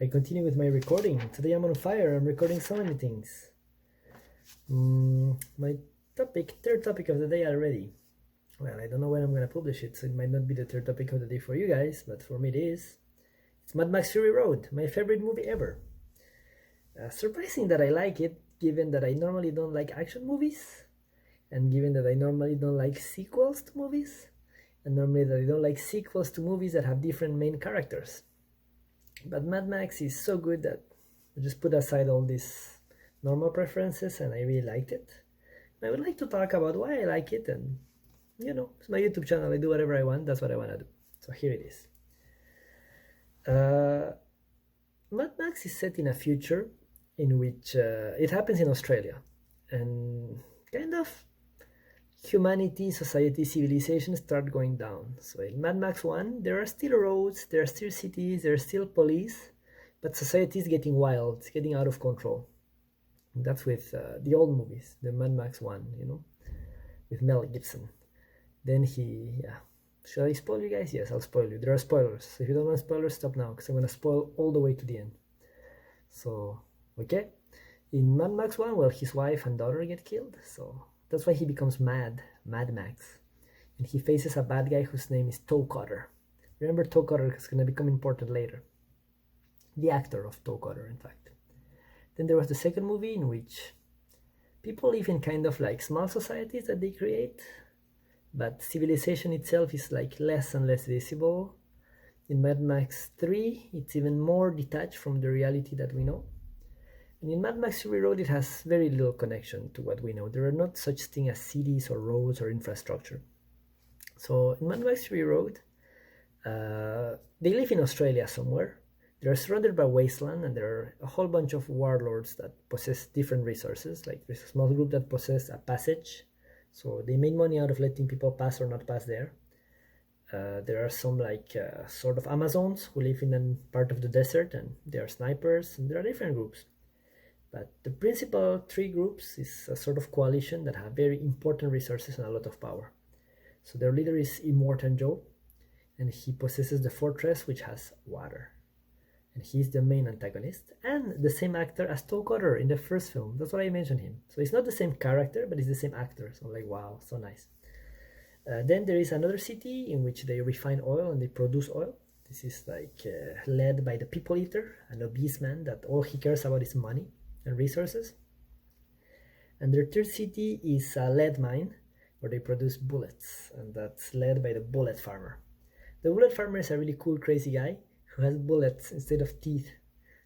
I continue with my recording. Today I'm on fire. I'm recording so many things. My third topic of the day already. Well, I don't know when I'm going to publish it, so it might not be the third topic of the day for you guys, but for me it is. It's Mad Max Fury Road, my favorite movie ever. Surprising that I like it, given that I normally don't like action movies, and given that I normally don't like sequels to movies, and normally that I don't like sequels to movies that have different main characters. But Mad Max is so good that I just put aside all these normal preferences and I really liked it. I would like to talk about why I like it, and it's my YouTube channel. I do whatever I want. That's what I want to do. So here it is. Mad Max is set in a future in which it happens in Australia, and kind of humanity, society, civilization start going down. So in Mad Max 1, there are still roads, there are still cities, there are still police, but society is getting wild, it's getting out of control. And that's with the old movies, the Mad Max 1, with Mel Gibson. Then Shall I spoil you guys? Yes, I'll spoil you. There are spoilers. So if you don't want spoilers, stop now, because I'm going to spoil all the way to the end. So, okay. In Mad Max 1, well, his wife and daughter get killed, so that's why he becomes Mad Max. And he faces a bad guy whose name is Toe Cutter. Remember, Toe Cutter is going to become important later. The actor of Toe Cutter, in fact. Then there was the second movie in which people live in kind of like small societies that they create, but civilization itself is like less and less visible. In Mad Max 3, it's even more detached from the reality that we know. And in Mad Max Fury Road, it has very little connection to what we know. There are not such things as cities or roads or infrastructure. So in Mad Max Fury Road, they live in Australia somewhere. They're surrounded by wasteland, and there are a whole bunch of warlords that possess different resources. Like there's a small group that possess a passage, so they make money out of letting people pass or not pass there. There are some sort of Amazons who live in a part of the desert, and they are snipers, and there are different groups. But the principal three groups is a sort of coalition that have very important resources and a lot of power. So their leader is Immortan Joe, and he possesses the fortress which has water. And he's the main antagonist, and the same actor as Toe Cutter in the first film. That's why I mentioned him. So it's not the same character, but it's the same actor. So I'm like, wow, so nice. Then there is another city in which they refine oil and they produce oil. This is led by the People Eater, an obese man that all he cares about is money and resources. And their third city is a lead mine where they produce bullets, and that's led by the Bullet Farmer. The Bullet Farmer is a really cool, crazy guy who has bullets instead of teeth.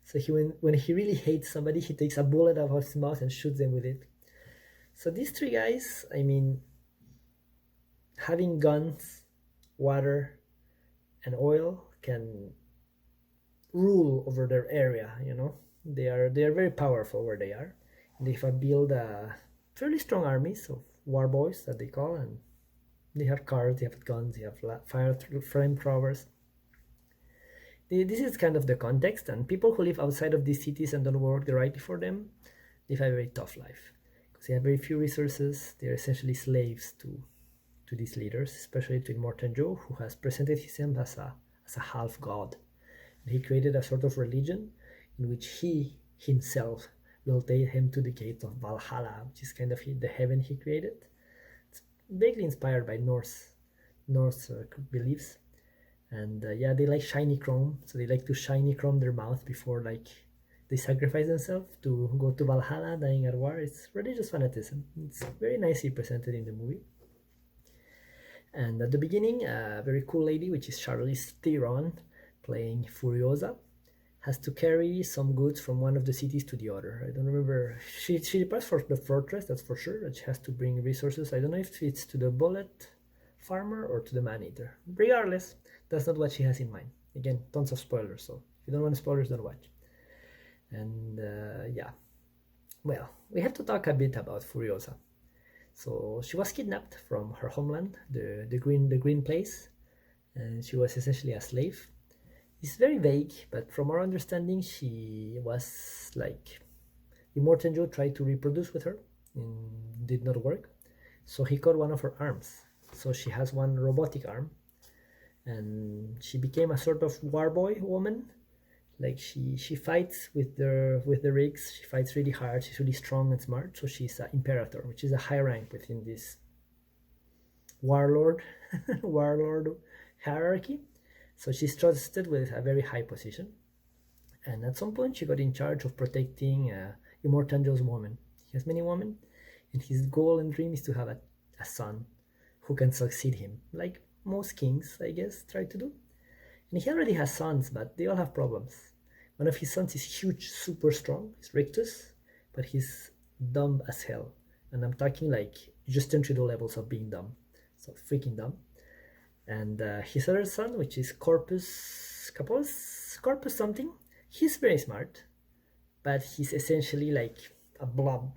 So when he really hates somebody, he takes a bullet out of his mouth and shoots them with it. So these three guys, having guns, water, and oil can rule over their area, They are very powerful where they are. And they have built a fairly strong armies of war boys that they call, and they have cars, they have guns, they have flamethrowers. This is kind of the context, and people who live outside of these cities and don't work directly for them live a very tough life because they have very few resources. They are essentially slaves to these leaders, especially to Immortan Joe, who has presented himself as a half god. And he created a sort of religion in which he himself will take him to the gates of Valhalla, which is kind of the heaven he created. It's vaguely inspired by Norse beliefs. And they like shiny chrome, so they like to shiny chrome their mouth before they sacrifice themselves to go to Valhalla, dying at war. It's religious fanaticism. It's very nicely presented in the movie. And at the beginning, a very cool lady, which is Charlize Theron, playing Furiosa, has to carry some goods from one of the cities to the other. I don't remember. She departs for the fortress, that's for sure, and she has to bring resources. I don't know if it's to the Bullet Farmer or to the Man-Eater. Regardless, that's not what she has in mind. Again, tons of spoilers, so if you don't want spoilers, don't watch. And well, we have to talk a bit about Furiosa. So she was kidnapped from her homeland, the green place, and she was essentially a slave. It's very vague, but from our understanding, she was Immortan Joe tried to reproduce with her, and did not work. So he cut one of her arms. So she has one robotic arm, and she became a sort of war boy woman Like she fights with the Rigs. She fights really hard. She's really strong and smart. So she's an imperator, which is a high rank within this warlord warlord hierarchy. So she's trusted with a very high position. And at some point, she got in charge of protecting Immortanjo's woman. He has many women, and his goal and dream is to have a son who can succeed him, like most kings, I guess, try to do. And he already has sons, but they all have problems. One of his sons is huge, super strong. He's Riktus, but he's dumb as hell. And I'm talking like just entry levels of being dumb. So freaking dumb. And his other son, which is Corpus something, he's very smart, but he's essentially like a blob.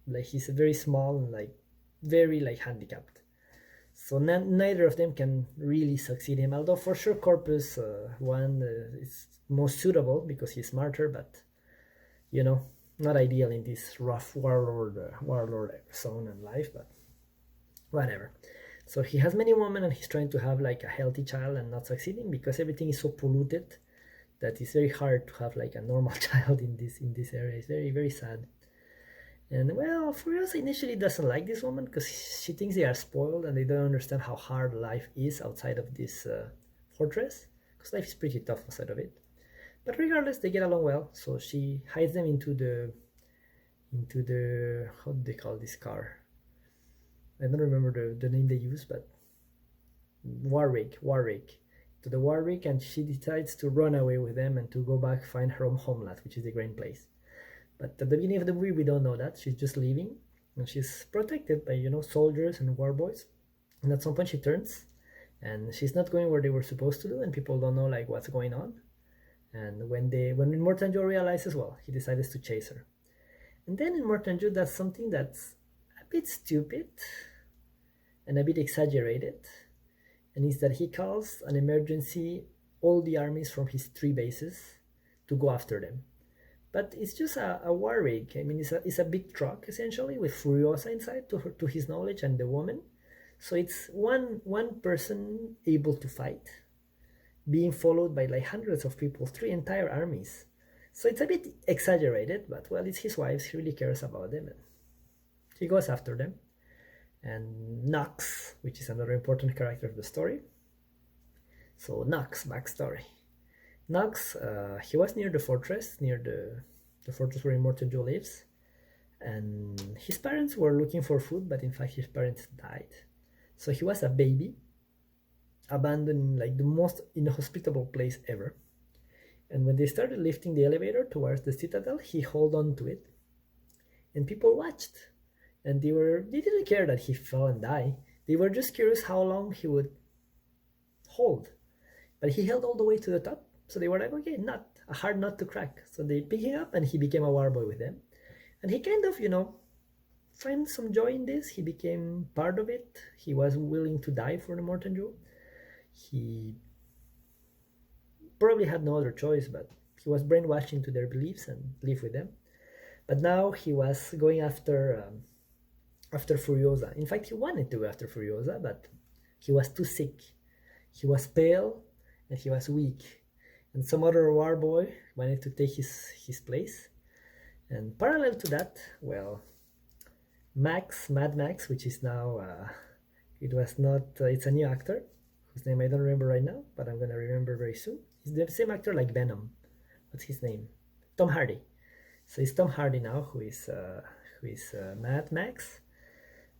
Like he's very small and like very like handicapped. So neither of them can really succeed him. Although for sure Corpus one is most suitable because he's smarter, but you know, not ideal in this rough warlord zone and life. But whatever. So he has many women and he's trying to have like a healthy child and not succeeding because everything is so polluted that it's very hard to have like a normal child in this area. It's very, very sad. And well, Furiosa initially doesn't like this woman because she thinks they are spoiled and they don't understand how hard life is outside of this fortress, because life is pretty tough outside of it. But regardless, they get along well. So she hides them into the how do they call this car? I don't remember the name they use, but Warwick, to the Warwick, and she decides to run away with them and to go back find her own homeland, which is the Grain Place. But at the beginning of the movie, we don't know that. She's just leaving, and she's protected by, you know, soldiers and war boys. And at some point she turns, and she's not going where they were supposed to do, and people don't know like what's going on. And when Mortanjo realizes, well, he decides to chase her. And then Mortanjo does something that's a bit stupid and a bit exaggerated, and is that he calls an emergency all the armies from his 3 bases to go after them. But it's just a war rig. I mean, it's a big truck essentially with Furiosa inside, to his knowledge, and the woman. So it's one person able to fight, being followed by like hundreds of people, 3 entire armies. So it's a bit exaggerated, but well, it's his wives. He really cares about them, and he goes after them. And Knox, which is another important character of the story. So Knox Backstory. Knox, he was near the fortress, the fortress where Immortanjo lives, and his parents were looking for food, but in fact his parents died. So he was a baby, abandoned in like the most inhospitable place ever. And when they started lifting the elevator towards the citadel, he held on to it, and people watched. And they didn't care that he fell and died. They were just curious how long he would hold. But he held all the way to the top. So they were like, okay, a hard nut to crack. So they picked him up and he became a war boy with them. And he kind of, you know, found some joy in this. He became part of it. He was willing to die for the Mortanjo. He probably had no other choice, but he was brainwashed into their beliefs and lived with them. But now he was going after Furiosa. In fact, he wanted to go after Furiosa, but he was too sick. He was pale and he was weak. And some other war boy wanted to take his place. And parallel to that, well, Mad Max, which is now, it's a new actor, whose name I don't remember right now, but I'm going to remember very soon. He's the same actor like Venom. What's his name? Tom Hardy. So it's Tom Hardy now who is Mad Max.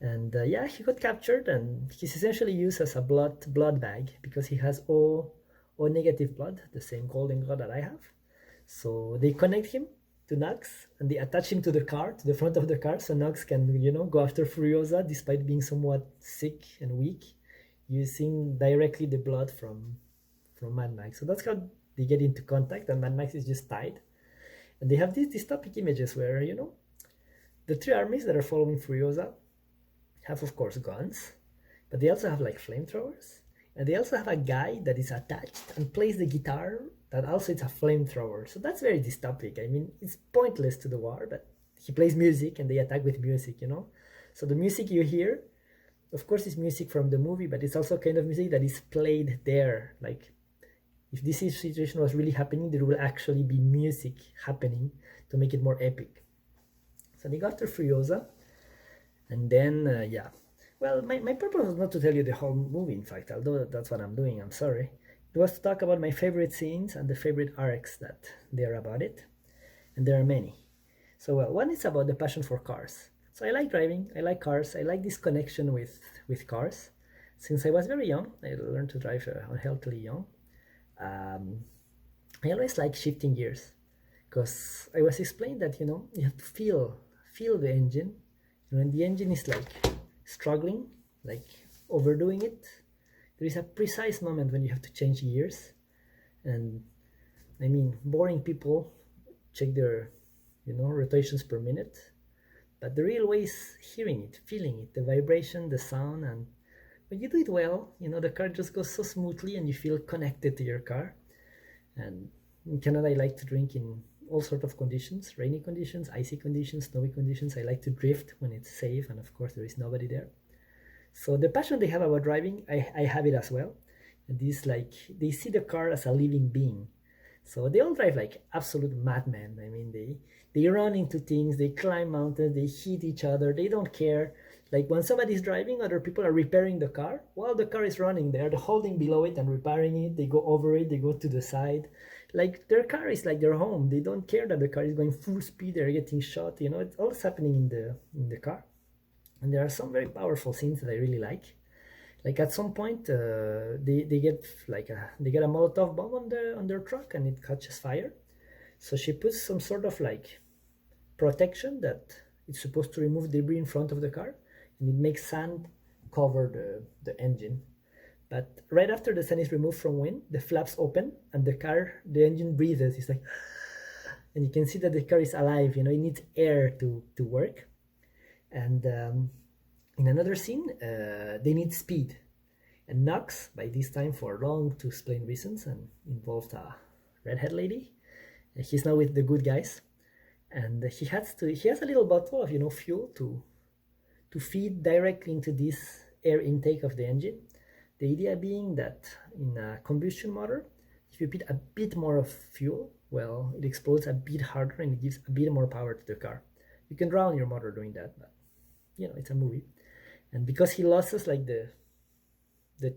And yeah, he got captured, and he's essentially used as a blood bag because he has O negative blood, the same golden blood that I have. So they connect him to Knox and they attach him to the front of the car, so Knox can, you know, go after Furiosa despite being somewhat sick and weak, using directly the blood from Mad Max. So that's how they get into contact, and Mad Max is just tied. And they have these dystopic images where, you know, the 3 armies that are following Furiosa have, of course, guns, but they also have like flamethrowers, and they also have a guy that is attached and plays the guitar that also is a flamethrower. So that's very dystopic. I mean, it's pointless to the war, but he plays music and they attack with music, you know. So the music you hear, of course, is music from the movie, but it's also kind of music that is played there, like If this situation was really happening, there will actually be music happening to make it more epic. So they got to Furiosa, and then, yeah. Well, my purpose was not to tell you the whole movie, in fact, although that's what I'm doing, I'm sorry. It was to talk about my favorite scenes and the favorite arcs that there are about it, and there are many. So, well, one is about the passion for cars. So I like driving, I like cars, I like this connection with cars. Since I was very young, I learned to drive unhealthily young. I always like shifting gears because I was explained that you have to feel the engine. When the engine is like struggling, like overdoing it, there is a precise moment when you have to change gears. And I mean, boring people check their rotations per minute, but the real way is hearing it, feeling it, the vibration, the sound. And when you do it well, the car just goes so smoothly and you feel connected to your car. And in Canada, I like to drink in all sorts of conditions: rainy conditions, icy conditions, snowy conditions. I like to drift when it's safe, and of course there is nobody there. So the passion they have about driving, I have it as well. And this, like, they see the car as a living being. So they all drive like absolute madmen. I mean, they run into things, they climb mountains, they hit each other, they don't care. Like when somebody's driving, other people are repairing the car while the car is running. They're holding below it and repairing it. They go over it, they go to the side. Like their car is like their home. They don't care that the car is going full speed, they're getting shot. It's all happening in the car. And there are some very powerful scenes that I really like. Like at some point, they get they get a Molotov bomb on their truck and it catches fire. So she puts some sort of like protection that it's supposed to remove debris in front of the car, and it makes sand cover the engine. But right after the sand is removed from wind, the flaps open and the engine breathes. It's like, and you can see that the car is alive. It needs air to work. And in another scene, they need speed. And Knox, by this time, for long to explain reasons, and involved a redhead lady. And he's now with the good guys, and he has a little bottle of fuel to feed directly into this air intake of the engine. The idea being that in a combustion motor, if you put a bit more of fuel, well, it explodes a bit harder and it gives a bit more power to the car. You can drown your motor doing that, but it's a movie. And because he loses like the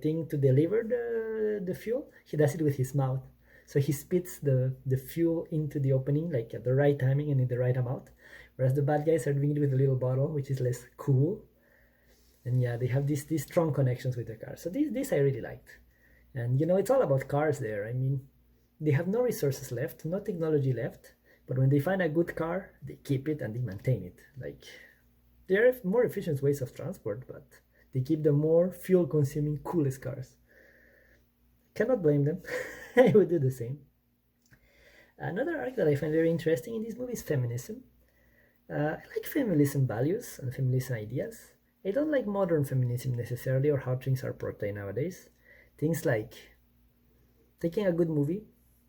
thing to deliver the fuel, he does it with his mouth. So he spits the fuel into the opening like at the right timing and in the right amount, whereas the bad guys are doing it with a little bottle, which is less cool. And yeah, they have these strong connections with the car. So this I really liked. And it's all about cars there. I mean, they have no resources left, no technology left, but when they find a good car, they keep it and they maintain it. Like, there are more efficient ways of transport, but they keep the more fuel-consuming, coolest cars. Cannot blame them. I would do the same. Another arc that I find very interesting in this movie is feminism. I like feminism values and feminism ideas. I don't like modern feminism necessarily, or how things are portrayed nowadays. Things like taking a good movie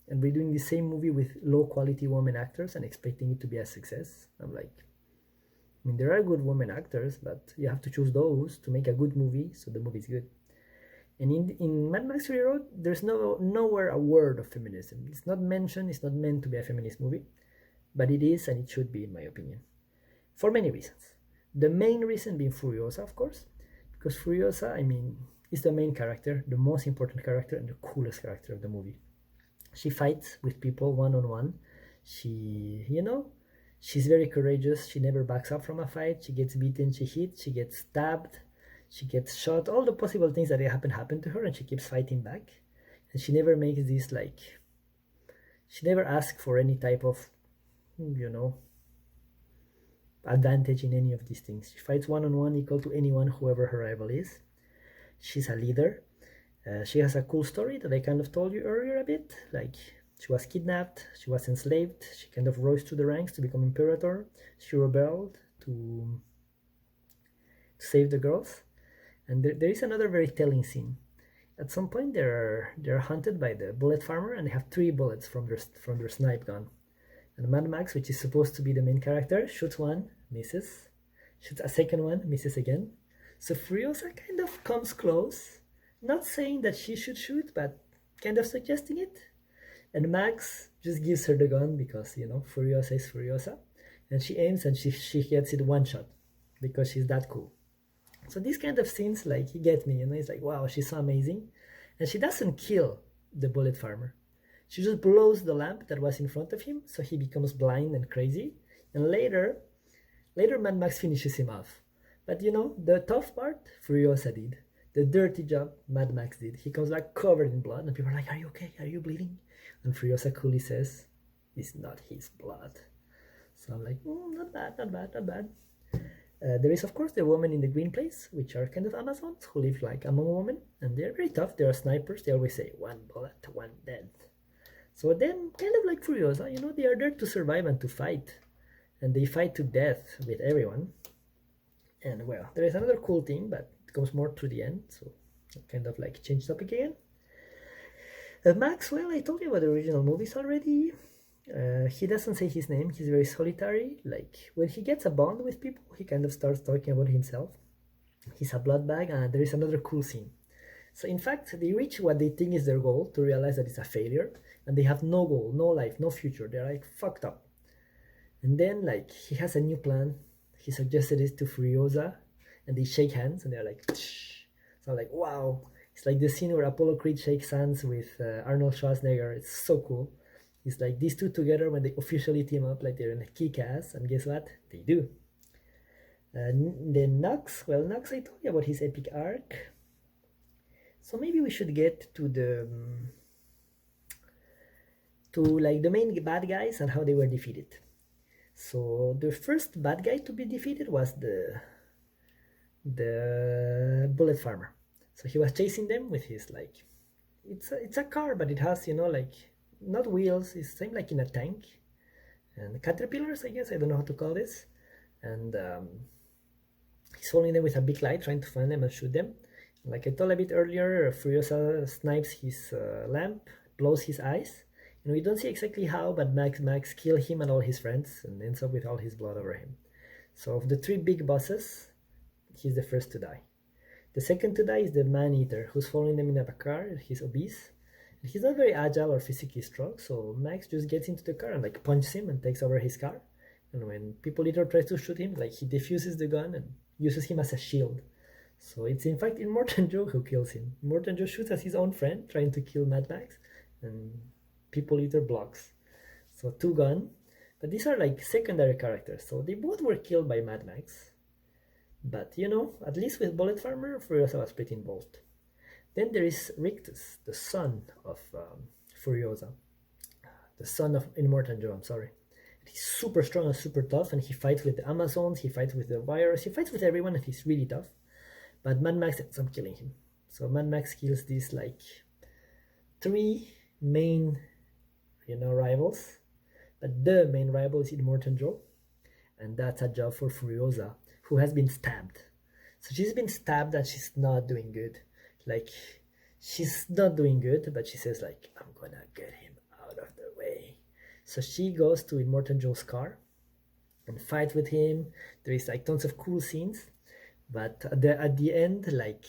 and redoing the same movie with low-quality women actors and expecting it to be a success. I'm like, I mean, there are good women actors, but you have to choose those to make a good movie, so the movie is good. And in Mad Max Fury Road, there's nowhere a word of feminism. It's not mentioned, it's not meant to be a feminist movie, but it is, and it should be, in my opinion, for many reasons. The main reason being Furiosa, of course, because Furiosa, I mean, is the main character, the most important character, and the coolest character of the movie. She fights with people one-on-one. She's very courageous. She never backs up from a fight. She gets beaten, she hits, she gets stabbed, she gets shot. All the possible things that happen to her, and she keeps fighting back. And she never makes this, like, she never asks for any type of, advantage in any of these things. She fights one-on-one, equal to anyone, whoever her rival is. She's a leader. She has a cool story that I kind of told you earlier a bit. Like, she was kidnapped, she was enslaved, she kind of rose through the ranks to become imperator. She rebelled to save the girls. And there is another very telling scene. At some point, they're hunted by the bullet farmer, and they have 3 bullets from their snipe gun. And Mad Max, which is supposed to be the main character, shoots one, misses. Shoots a second one, misses again. So Furiosa kind of comes close. Not saying that she should shoot, but kind of suggesting it. And Max just gives her the gun because, Furiosa is Furiosa. And she aims and she gets it one shot because she's that cool. So these kind of scenes, like, he get me, it's like, wow, she's so amazing. And she doesn't kill the bullet farmer. She just blows the lamp that was in front of him, so he becomes blind and crazy. And later Mad Max finishes him off. But the tough part, Furiosa did. The dirty job, Mad Max did. He comes back covered in blood, and people are like, are you okay? Are you bleeding? And Furiosa coolly says, it's not his blood. So I'm like, not bad, not bad, not bad. There is, of course, the woman in the green place, which are kind of Amazons who live like among women, and they're very tough. They are snipers. They always say, one bullet, one dead. So then, kind of like Furiosa, they are there to survive and to fight. And they fight to death with everyone. And, well, there is another cool thing, but it comes more to the end, so kind of like change topic again. Max, well, I told you about the original movies already. He doesn't say his name. He's very solitary. Like, when he gets a bond with people, he kind of starts talking about himself. He's a blood bag, and there is another cool scene. So, in fact, they reach what they think is their goal, to realize that it's a failure, and they have no goal, no life, no future. They're like fucked up. And then, like, he has a new plan. He suggested it to Furiosa, and they shake hands, and they're like, tsh. So I'm like, wow. It's like the scene where Apollo Creed shakes hands with Arnold Schwarzenegger. It's so cool. It's like these two together when they officially team up, like they're in a kick-ass, and guess what? They do. Then Knox, I told you about his epic arc. So maybe we should get to the main bad guys and how they were defeated. So the first bad guy to be defeated was the bullet farmer. So he was chasing them with his, like, it's a car, but it has, like, not wheels, it's same like in a tank, and caterpillars, I guess, I don't know how to call this, and he's following them with a big light, trying to find them and shoot them. Like I told a bit earlier, Furiosa snipes his lamp, blows his eyes. We don't see exactly how, but Max kills him and all his friends and ends up with all his blood over him. So of the three big bosses, he's the first to die. The second to die is the man-eater, who's following them in a car. He's obese. And he's not very agile or physically strong, so Max just gets into the car and, like, punches him and takes over his car. And when People Eater tries to shoot him, like, he defuses the gun and uses him as a shield. So it's in fact Immortan Joe who kills him. Immortan Joe shoots at his own friend, trying to kill Mad Max, and People Eater blocks. So two gone. But these are like secondary characters, so they both were killed by Mad Max. But at least with Bullet Farmer, Furiosa was pretty involved. Then there is Riktus, the son of Furiosa. The son of Immortan Joe, I'm sorry. He's super strong and super tough, and he fights with the Amazons, he fights with the virus, he fights with everyone, and he's really tough. But Mad Max ends up killing him. So Mad Max kills these, like, three main, rivals. But the main rival is Immortan Joe. And that's a job for Furiosa, who has been stabbed. So she's been stabbed and she's not doing good. Like, she's not doing good, but she says, like, I'm gonna get him out of the way. So she goes to Immortan Joe's car and fights with him. There is, like, tons of cool scenes. But at the end, like,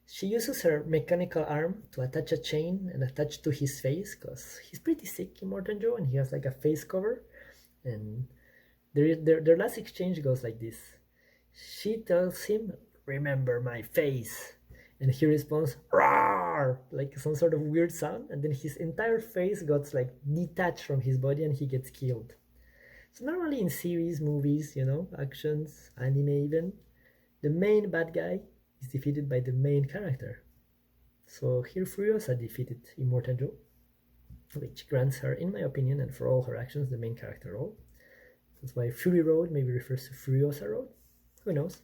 she uses her mechanical arm to attach a chain and attach to his face, because he's pretty sick, Immortan Joe, and he has, like, a face cover. And their last exchange goes like this. She tells him, remember my face. And he responds, roar, like some sort of weird sound. And then his entire face gets, like, detached from his body and he gets killed. So normally in series, movies, actions, anime even, the main bad guy is defeated by the main character. So here Furiosa defeated Immortan Joe, which grants her, in my opinion, and for all her actions, the main character role. That's why Fury Road maybe refers to Furiosa Road. Who knows?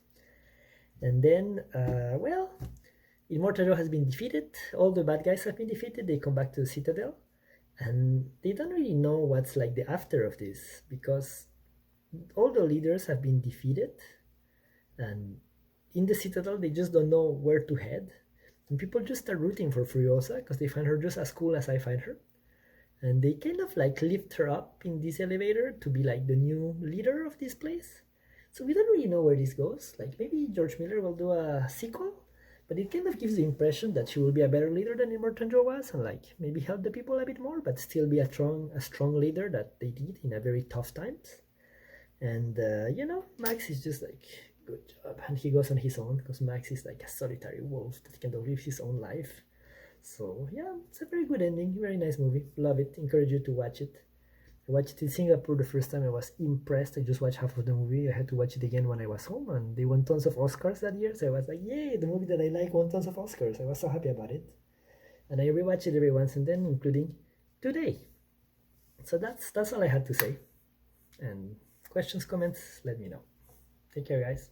And then, Immortan Joe has been defeated. All the bad guys have been defeated. They come back to the Citadel. And they don't really know what's, like, the after of this, because all the leaders have been defeated. And in the Citadel, they just don't know where to head. And people just start rooting for Furiosa because they find her just as cool as I find her. And they kind of, like, lift her up in this elevator to be, like, the new leader of this place. So we don't really know where this goes. Like, maybe George Miller will do a sequel. but it kind of gives the impression that she will be a better leader than Immortan Joe was, and like maybe help the people a bit more, but still be a strong leader that they did in a very tough times. And Max is just like, good job, and he goes on his own because Max is like a solitary wolf that kind of lives his own life. So yeah, it's a very good ending, very nice movie, love it, encourage you to watch it. I watched it in Singapore the first time. I was impressed. I just watched half of the movie. I had to watch it again when I was home, and they won tons of Oscars that year. So I was like, yay, the movie that I like won tons of Oscars. I was so happy about it. And I rewatch it every once and then, including today. So that's all I had to say. And questions, comments, let me know. Take care, guys.